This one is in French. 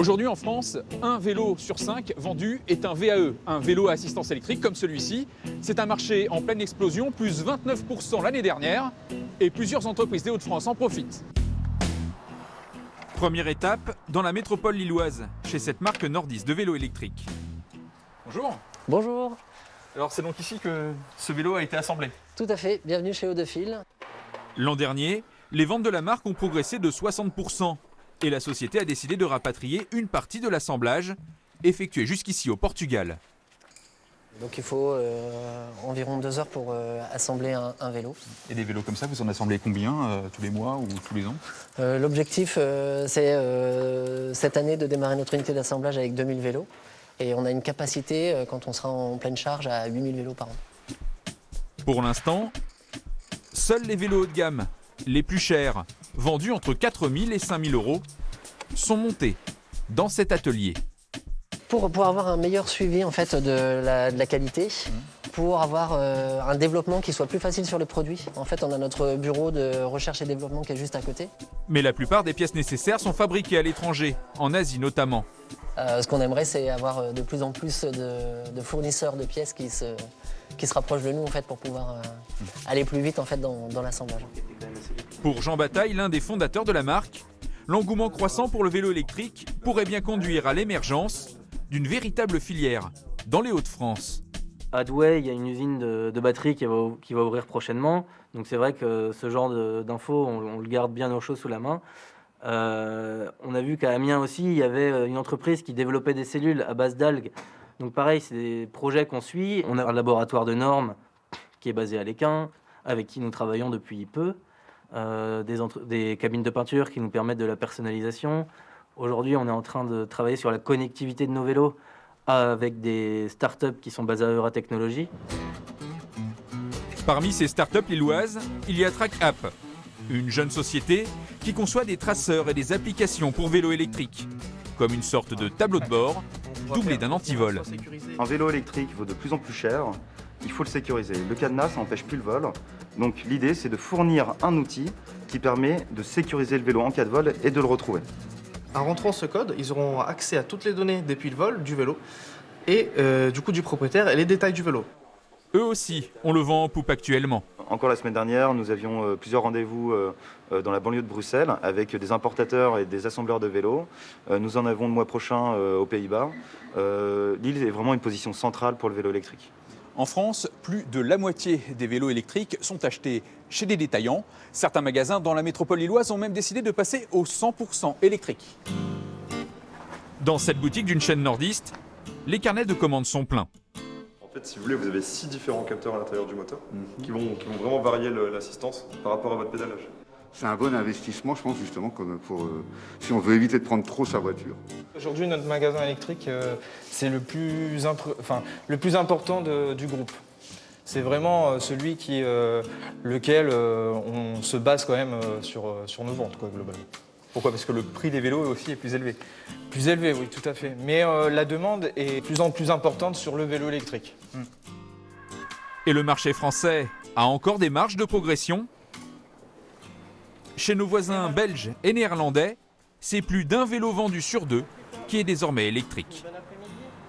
Aujourd'hui en France, un vélo sur 5 vendu est un VAE, un vélo à assistance électrique comme celui-ci. C'est un marché en pleine explosion, plus 29% l'année dernière, et plusieurs entreprises des Hauts-de-France en profitent. Première étape, dans la métropole lilloise, chez cette marque nordiste de vélos électriques. Bonjour. Bonjour. Alors c'est donc ici que ce vélo a été assemblé. Tout à fait, bienvenue chez Eau-de-Fil. L'an dernier, les ventes de la marque ont progressé de 60%. Et la société a décidé de rapatrier une partie de l'assemblage, effectué jusqu'ici au Portugal. Donc il faut environ 2 heures pour assembler un vélo. Et des vélos comme ça, vous en assemblez combien tous les mois ou tous les ans? L'objectif, c'est cette année de démarrer notre unité d'assemblage avec 2000 vélos. Et on a une capacité, quand on sera en pleine charge, à 8000 vélos par an. Pour l'instant, seuls les vélos haut de gamme, les plus chers, vendus entre 4 000 et 5 000 euros, sont montés dans cet atelier. Pour pouvoir avoir un meilleur suivi en fait, de la qualité, pour avoir un développement qui soit plus facile sur le produit. En fait, on a notre bureau de recherche et développement qui est juste à côté. Mais la plupart des pièces nécessaires sont fabriquées à l'étranger, en Asie notamment. Ce qu'on aimerait, c'est avoir de plus en plus de fournisseurs de pièces qui se rapprochent de nous en fait, pour pouvoir aller plus vite en fait, dans l'assemblage. Pour Jean Bataille, l'un des fondateurs de la marque, l'engouement croissant pour le vélo électrique pourrait bien conduire à l'émergence d'une véritable filière dans les Hauts-de-France. À Douai, il y a une usine de batterie qui va ouvrir prochainement. Donc c'est vrai que ce genre d'infos, on le garde bien au chaud sous la main. On a vu qu'à Amiens aussi, il y avait une entreprise qui développait des cellules à base d'algues. Donc pareil, c'est des projets qu'on suit. On a un laboratoire de normes qui est basé à Léquin, avec qui nous travaillons depuis peu. Des cabines de peinture qui nous permettent de la personnalisation. Aujourd'hui, on est en train de travailler sur la connectivité de nos vélos avec des startups qui sont basées à Euratechnologie. Parmi ces startups lilloises, il y a TrackApp, une jeune société qui conçoit des traceurs et des applications pour vélos électriques, comme une sorte de tableau de bord doublé d'un antivol. Un vélo électrique vaut de plus en plus cher, il faut le sécuriser. Le cadenas, ça n'empêche plus le vol. Donc l'idée, c'est de fournir un outil qui permet de sécuriser le vélo en cas de vol et de le retrouver. En rentrant ce code, ils auront accès à toutes les données depuis le vol du vélo et du coup du propriétaire et les détails du vélo. Eux aussi, on le vend en poupe actuellement. Encore la semaine dernière, nous avions plusieurs rendez-vous dans la banlieue de Bruxelles avec des importateurs et des assembleurs de vélos. Nous en avons le mois prochain aux Pays-Bas. Lille est vraiment une position centrale pour le vélo électrique. En France, plus de la moitié des vélos électriques sont achetés chez des détaillants. Certains magasins dans la métropole lilloise ont même décidé de passer au 100% électrique. Dans cette boutique d'une chaîne nordiste, les carnets de commandes sont pleins. En fait, si vous voulez, vous avez 6 différents capteurs à l'intérieur du moteur qui vont vraiment varier l'assistance par rapport à votre pédalage. C'est un bon investissement, je pense, justement, si on veut éviter de prendre trop sa voiture. Aujourd'hui, notre magasin électrique, c'est le plus important du groupe. C'est vraiment celui lequel on se base quand même sur nos ventes, quoi, globalement. Pourquoi? Parce que le prix des vélos aussi est plus élevé. Plus élevé, oui, tout à fait. Mais la demande est de plus en plus importante sur le vélo électrique. Et le marché français a encore des marges de progression. Chez nos voisins belges et néerlandais, c'est plus d'un vélo vendu sur 2 qui est désormais électrique.